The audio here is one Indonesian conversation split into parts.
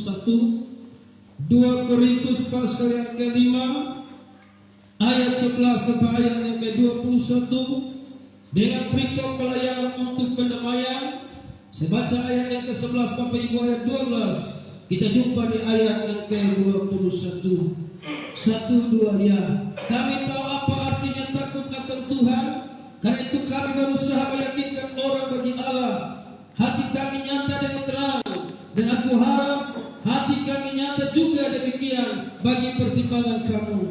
2 Korintus pasal yang ke-5 ayat 11 sampai ayat yang ke-21 dengan perikop pelayanan untuk pendamaian. Saya baca ayat yang ke-11 Bapak Ibu ayat 12. Kita jumpa di ayat yang ke-21. 1, 2 ya. Kami tahu apa artinya takut akan Tuhan, karena itu kami berusaha meyakinkan orang bagi Allah. Hati kami nyata dan terang, dan aku harap hati kami nyata juga demikian bagi pertimbangan kamu.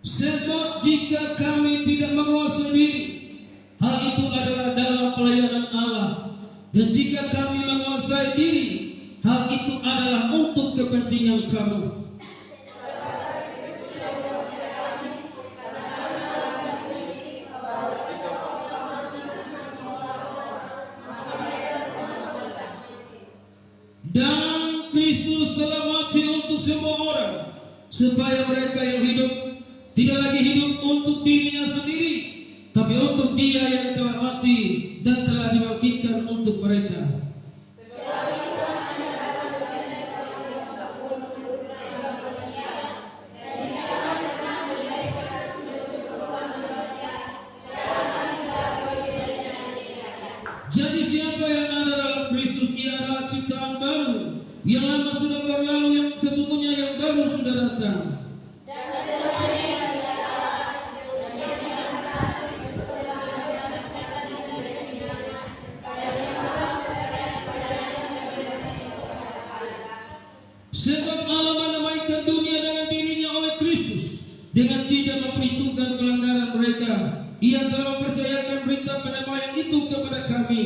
Sebab jika kami tidak menguasai diri, hal itu adalah dalam pelayanan Allah. Dan jika kami menguasai diri, hal itu adalah untuk kepentingan kamu. Dan Kristus telah mati untuk semua orang, supaya mereka yang hidup tidak lagi hidup untuk dirinya sendiri, tapi untuk Dia yang telah mati dan telah dibangkitkan untuk mereka. Jadi siapa yang ada dalam Kristus, ia adalah ciptaan baru. Yang lama sudah berlalu, yang sesungguhnya yang baru sudah datang. Sebab Allah mendamaikan dunia dengan dirinya oleh Kristus, dengan tidak memperhitungkan pelanggaran mereka. Ia telah mempercayakan berita pendamaian itu kepada kami.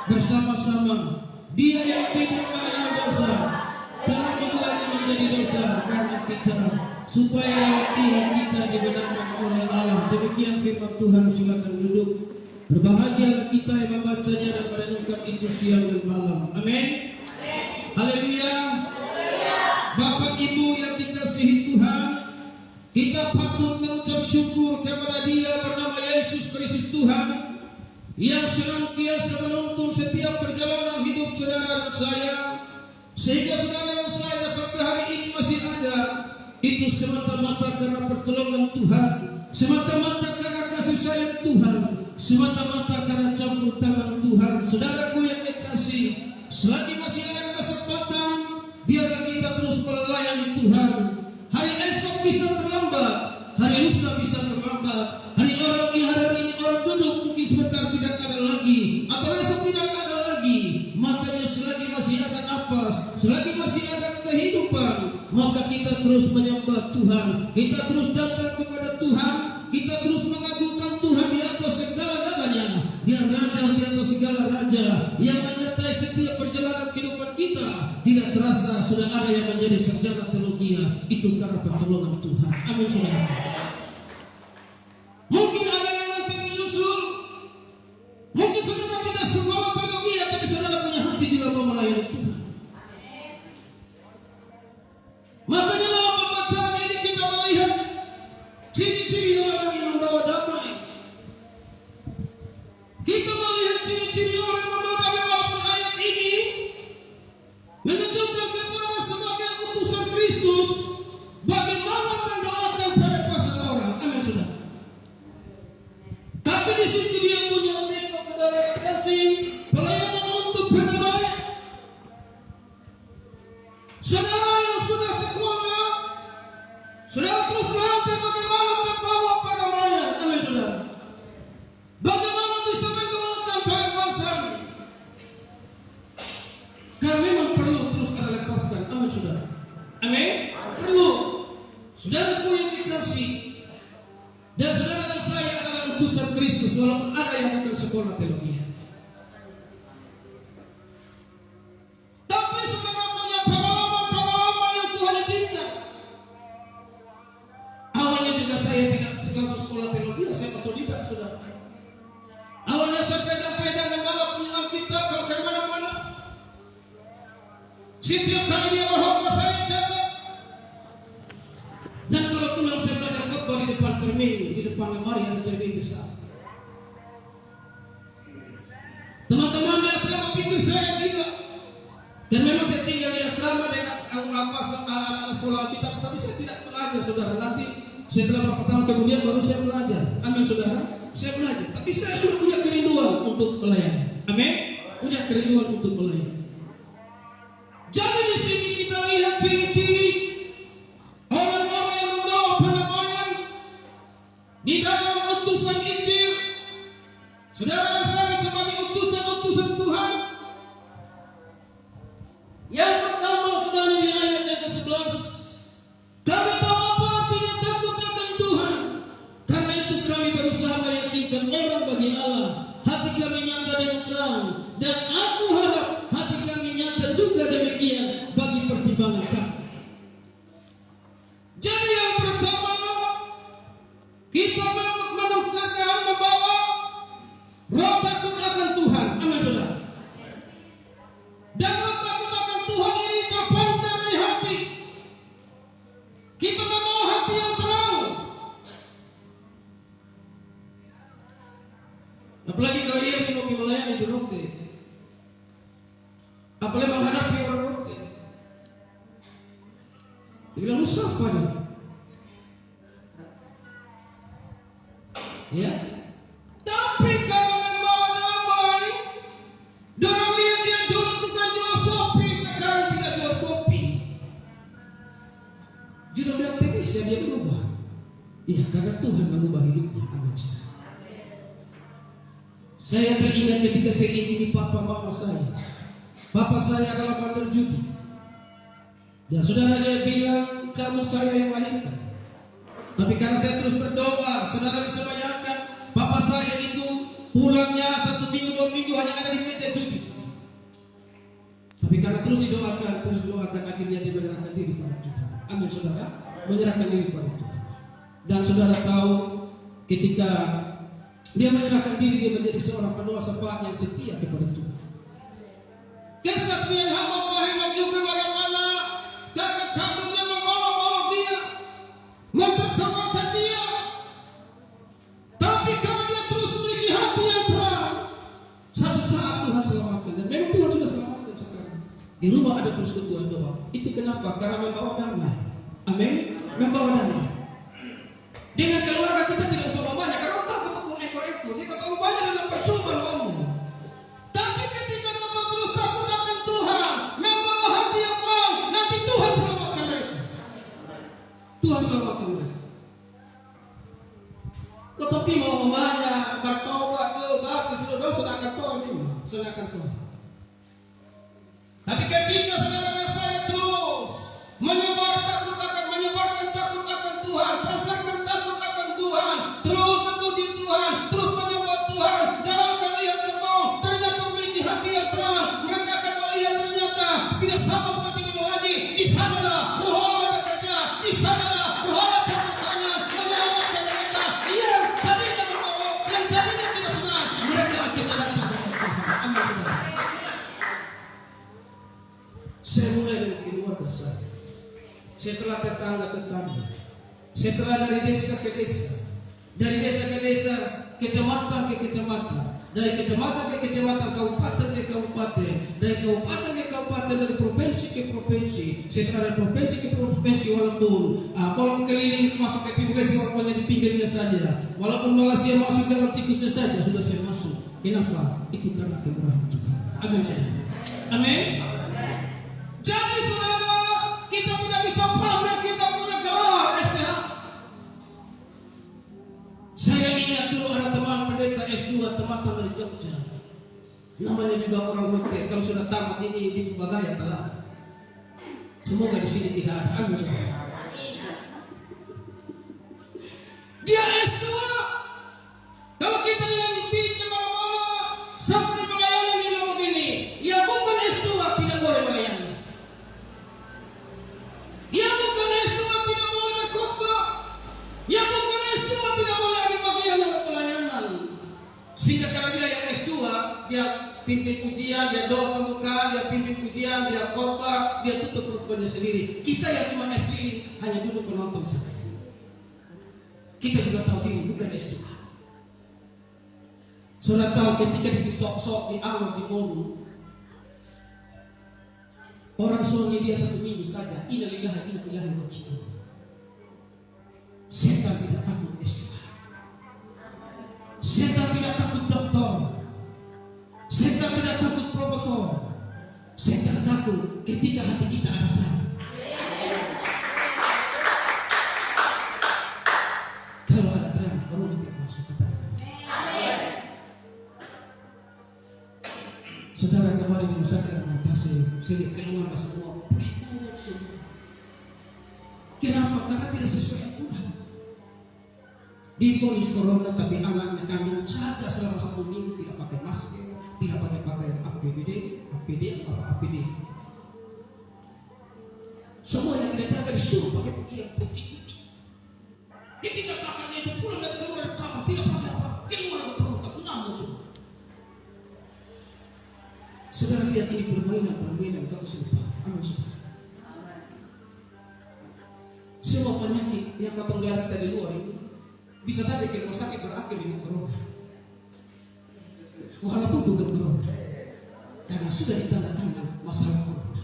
Bersama-sama Dia yang tidak mengenal dosa telah dibuatnya menjadi dosa karena kita, supaya Dia kita dibenarkan oleh Allah. Demikian firman Tuhan. Silakan duduk. Berbahagialah kita yang membacanya dan merenungkan itu siang dan malam. Amin. Haleluya. Bapak Ibu yang dikasihi Tuhan, kita patut mengucap syukur kepada Dia bernama Yesus Kristus Tuhan, yang senantiasa menuntun setiap perjalanan hidup saudara dan saya, sehingga saudara dan saya sampai hari ini masih ada. Itu semata-mata karena pertolongan Tuhan, semata-mata karena kasih sayang Tuhan, semata-mata karena campur tangan Tuhan. Saudaraku yang dikasihi, selagi masih ada kesempatan, biarlah kita terus melayani Tuhan. Hari esok bisa terlambat, hari lusa bisa terlambat, hari ini orang duduk mungkin sebentar tidak ada lagi, atau esok tidak ada lagi. Makanya selagi masih ada napas, selagi masih ada kehidupan, maka kita terus menyembah Tuhan, kita terus datang kepada Tuhan, kita terus mengagungkan Tuhan di atas segala-galanya. Dia Raja di atas segala raja, yang menyertai setiap perjalanan kehidupan kita. Tidak terasa sudah ada yang menjadi sarjana teologi. Itu karena pertolongan Tuhan. Amin saudara. Mungkin ada yang nanti menyusul, mungkin saudara tidak sekolah teologi, tapi saudara punya hati juga mau melayani Tuhan. Makanya dalam pembacaan ini kita melihat ciri-ciri orang yang membawa damai. Kita melihat ciri-ciri orang yang membawa damai, walaupun ayat ini menunjukkan kepada sebagai utusan Kristus bagaimana mendoakan pada pasal orang. Amin saudara. Tapi di situ dia punya mereka saudara kasih pelayanan untuk pendamaian. Saudara yang sudah sekolah, saudara terus belajar bagaimana membawa pendamaian. Amin saudara. Bagaimana bisa mendoakan pada pasal. Karena memang perlu terus ada lepaskan. Amin saudara. Amin. Perlu. Saudaraku yang dikasih, dan saudara dan saya adalah utusan Kristus, walaupun ada yang bukan sekolah teologi. sekolah teologi, saya otodidak sudah. Awalnya saya pegang-pegang dan malah punya Alkitab kalau ke mana-mana. Setiap kali dia berkhotbah saya jaga. Dan kalau pulang saya belajar khotbah di depan cermin, di depan lemari ada cermin besar. Teman-teman dia telah berpikir saya gila. Dan memang saya tinggal di asrama dengan anak sekolah Alkitab, tapi saya tidak belajar, saudara. Nanti setelah beberapa tahun kemudian baru saya belajar. Amin, saudara. Saya belajar, tapi saya sudah punya kerinduan untuk melayani. Amin. Punya kerinduan untuk melayani. Jadi di sini kita lihat ciri-ciri orang-orang yang membawa pendamaian di dalam utusan Injil. Saudara dan saya sebagai utusan Tuhan. Yang pertama, saudara, di ayat yang ke-11, kami tahu apa artinya takut akan Tuhan. Karena itu kami berusaha meyakinkan orang bagi Allah. Hati kami nyata dengan terang, dan aku harap hati kami nyata juga demikian bagi pertimbangan kami. Jadi yang pertama, kita menukarkan membawa roh takut akan Tuhan. Amin, saudara. Dan roh takut akan Tuhan ini terpancar dari hati. Kita membawa hati yang terang. Apalagi kalau ia minum melayani di roti. Apalagi menghadapi orang roti. Dia bilang, lu siapa dia? Ya. Tapi kalau membawa damai, dorang lihat dia dulu tukang jual sopi, sekarang tidak jual sopi. Dia bilang, bisa dia berubah. Iya, karena Tuhan mengubah hidupnya. Amin. Saya teringat ketika saya ingin papa mama saya. Papa saya adalah bandar judi. Dan saudara, dia bilang, kamu saya yang lahirkan. Tapi karena saya terus berdoa, saudara bisa bayangkan, papa saya itu pulangnya 1 minggu 2 minggu hanya ada di meja judi. Tapi karena terus didoakan, akhirnya dia menyerahkan diri pada Tuhan. Amin, saudara, menyerahkan diri pada Tuhan. Dan saudara tahu, ketika dia menyerahkan diri, dia menjadi seorang pedoa syafaat yang setia kepada Tuhan. Kesaksian hamba Pak juga bagaimana kakak kandungnya membawa dia, mempertemukan dia. Tapi kalau dia terus memiliki hati yang terang, satu saat Tuhan selamatkan. Dan memang Tuhan sudah selamatkan sekarang. Di rumah ada persekutuan doa. Itu kenapa? Karena membawa damai. Amin. Membawa damai. Dengan keluarga kita tidak usah banyak, karena kita takut ekor-ekor. Jika terlalu banyak dalam percuma ngomong. Tapi ketika kita terus takut akan Tuhan, membawa hati yang terang, nanti Tuhan selamatkan mereka. Tuhan selamatkan mereka. Tetapi mau banyak bertobat, bagus, sudah akan Tuhan. Tapi ketika saudara saya terus menyebarkan takut akan Tuhan, teruskan takut akan Tuhan, terus memuji Tuhan, terus menyembah Tuhan, dan akan lihat betul, ternyata memiliki hati yang terang. Mereka akan melihat ternyata tidak sama seperti dulu lagi. Di sanalah Roh Allah bekerja, di sanalah Roh Allah campur tangan, menyelamatkan mereka. Yang tadinya menolak, yang tadinya tidak senang, mereka akhirnya datang kepada Tuhan. Amin, saudara. Saya mulai dari keluarga saya. Setelah tetangga-tetangga, setelah dari desa ke desa, dari desa ke desa, kecamatan ke kecamatan, dari kecamatan ke kecamatan, kabupaten ke kabupaten, dari kabupaten ke kabupaten, dari provinsi ke provinsi, setelah dari provinsi ke provinsi, walaupun kolom keliling masuk ke Timur-Leste, walaupun di pinggirnya saja, walaupun Malaysia masuk dalam tikusnya saja, sudah saya masuk. Kenapa? Itu karena kemurahan Tuhan. Amin. Amin. Jadi saudara, kita tidak bisa pamer kita punya gelar STH. Saya ingat dulu ada teman pendeta S2, teman-teman di Jogja. Namanya juga orang hotel. Kalau sudah tamat ini di Pembagaya telah. Semoga di sini tidak ada. Amin. Dia S2. Kalau kita yang tinggi mana-mana sampai melayani dia bilang begini, ya bukan S2 tidak boleh melayani. Ya bukan S2 tidak boleh berkhotbah. Ya bukan S2 tidak boleh ada doa pembukaan, dia pimpin pujian, dia khotbah, dia tutup khotbahnya sendiri. Kita yang cuma es hanya duduk penonton saja. Kita juga tahu diri bukan es Tuhan. Saudara tahu ketika disok-sok, dianggap, dibunuh, orang suami dia 1 minggu saja, innalillahi wa inna ilaihi raji'un. Setan tidak takut es Tuhan. Setan tidak takut dokter. Setan tidak takut profesor. Setan takut ketika hati kita ada terang. Kalau ada terang, baru nanti masuk ke dalam. Saudara kemarin yang saya tidak mau kasih, saya keluar semua ribut semua. Kenapa? Karena tidak sesuai aturan. Diponis corona, tapi anaknya kami jaga selama 1 minggu tidak pakai masker, tidak pakai pakaian APD. Semua yang tidak jaga disuruh pakai pakaian putih. Ketika kakaknya itu pulang dari keluar kamar tidak pakai apa, keluar ke perut tak ngamuk semua. Saudara lihat ini permainan kata sudah, amin saudara. Semua penyakit yang kata lihat dari luar itu bisa saja ke rumah sakit berakhir dengan corona. Walaupun bukan corona, karena sudah ditanda-tangan masalah corona.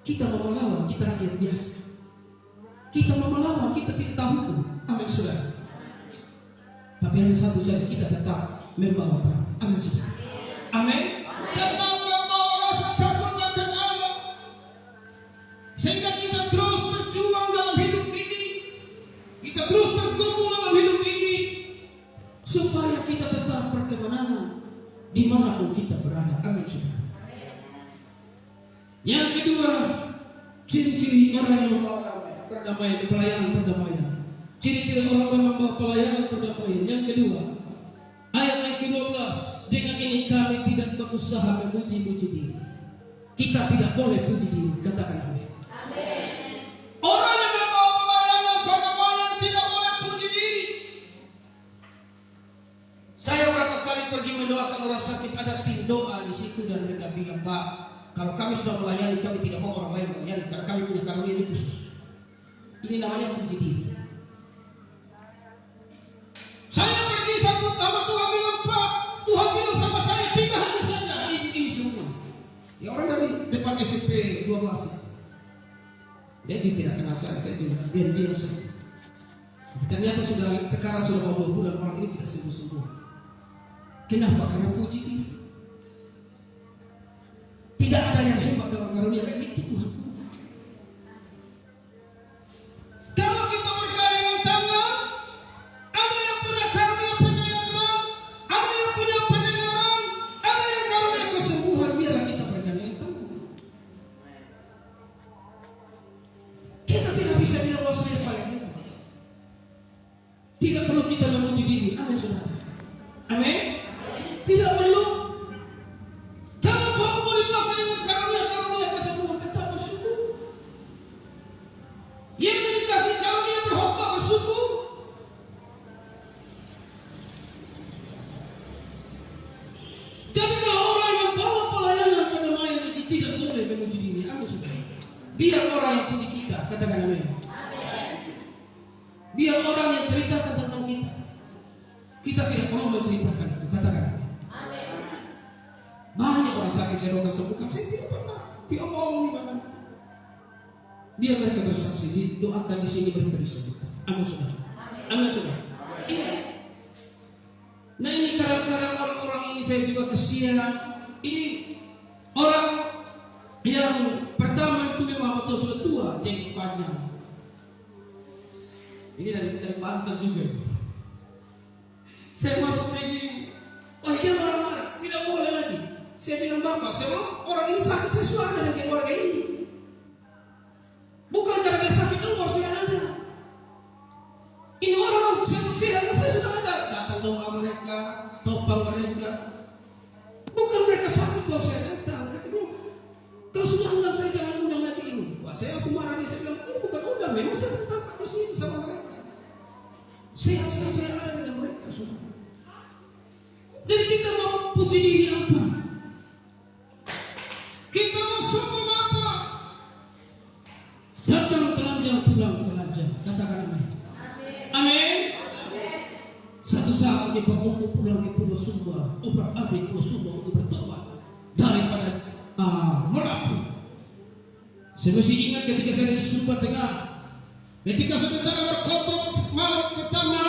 Kita mau melawan, kita rakyat biasa. Kita mau melawan, kita tidak tahu hukum. Amin saudara. Tapi hanya satu saja, kita tetap membawa terang. Amin saudara. Amin. Tetap membawa rasa takut akan Allah, sehingga kita terus berjuang dalam hidup ini. Kita terus bergumul dalam hidup ini, supaya kita tetap berkemenangan dimanapun kita berada. Amin saudara. Yang kedua, ciri-ciri orang yang membawa perdamaian, pelayanan perdamaian. Ciri-ciri orang yang membawa pelayanan perdamaian. Yang kedua, ayat yang ke-12, dengan ini kami tidak berusaha memuji-muji diri. Kita tidak boleh puji diri. Katakan amin. Orang yang membawa pelayanan perdamaian tidak boleh puji diri. Saya berapa kali pergi mendoakan orang sakit, ada tim doa di situ dan mereka bilang, Pak, kalau kami sudah melayani, kami tidak mau orang lain melayani karena kami punya karunia ini khusus. Ini namanya puji diri. Saya pergi satu sama Tuhan bilang, Pak, Tuhan bilang sama saya 3 hari saja ini semua. Ya orang dari depan SMP 12. Dia juga tidak kenal saya juga diam saja. Ternyata sekarang sudah mau 2 bulan orang ini tidak sembuh-sembuh. Kenapa? Karena puji diri. Tidak ada yang hebat dalam karunia kayak itu Tuhan punya. Kalau kita bergandengan tangan, ada yang punya karunia penyayatan, ada yang punya pendengaran, ada yang karunia kesembuhan, biarlah kita bergandengan tangan. Kita tidak bisa bilang bahwa saya paling hebat. Tidak perlu kita memuji diri. Amin saudara. Amin. Tidak perlu. Kalau kamu mau dipakai dengan karunia kesembuhan, tetap bersyukur. Yang dikasih karunia berkhotbah, bersyukur. Jadi kalau orang yang bawa pelayanan perdamaian itu tidak boleh memuji diri. Amin saudara. Biar orang yang puji kita, katakan amin. Biar orang yang ceritakan tentang kita, kita tidak perlu menceritakan itu, katakan amin. Banyak orang sakit saya doakan sembuhkan, saya tidak pernah diomongin di mana. Biar mereka bersaksi, doakan di sini mereka disembuhkan. Amin saudara. Amin saudara. Iya. Nah ini kadang-kadang orang-orang ini saya juga kasihan. Ini orang yang pertama itu memang betul sudah tua, jenggot panjang. Ini dari Banten juga. Saya masuk lagi, wah dia marah-marah, tidak boleh lagi. Saya bilang, Bapak, saya mau orang ini sakit, saya sudah ada dengan keluarga ini. Bukan karena dia sakit, itu sudah ada. Ini orang harus sehat, saya sudah ada. Datang doa mereka, topang mereka. Bukan mereka sakit, kalau saya datang. Mereka bilang, kalau sudah undang saya jangan undang lagi ini. Wah, saya langsung marah dia, saya bilang, ini bukan undang, memang saya bertempat di sini sama mereka. Sehat-sehat saya ada dengan mereka, sudah. Jadi kita mau puji diri apa? Sumba, obrak-abrik Pulau Sumba untuk bertobat daripada Merapi. Saya masih ingat ketika saya di Sumba Tengah, ketika sementara berkhotbah malam pertama,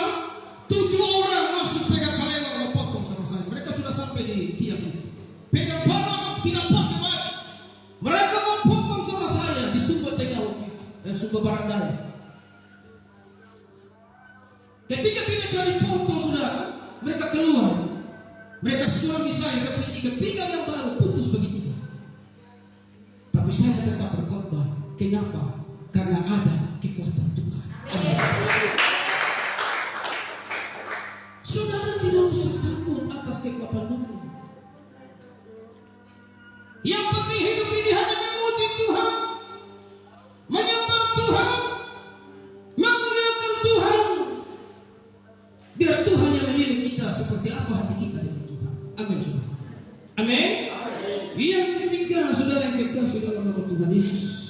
7 orang masuk pegang kaleng memotong sama saya. Mereka sudah sampai di tiang situ, pegang parang tidak pakai mic. Mereka memotong sama saya di Sumba Tengah waktu itu, Sumba Barat Daya. Ketika tidak jadi potong saudara, mereka keluar. Mereka suami saya seperti ikat pinggang yang baru putus begitu. Tapi saya tetap berkhotbah. Kenapa? Karena ada kekuatan Tuhan. Saudara tidak usah takut atas kekuatan dunia. Yang penting hidup ini hanya memuji Tuhan, menyembah Tuhan, memuliakan Tuhan. Biar Tuhan yang menilai kita seperti apa hati kita dengan Tuhan. Amin, saudara. Amin. Yang ketiga, saudara yang dikasih dalam nama Tuhan Yesus,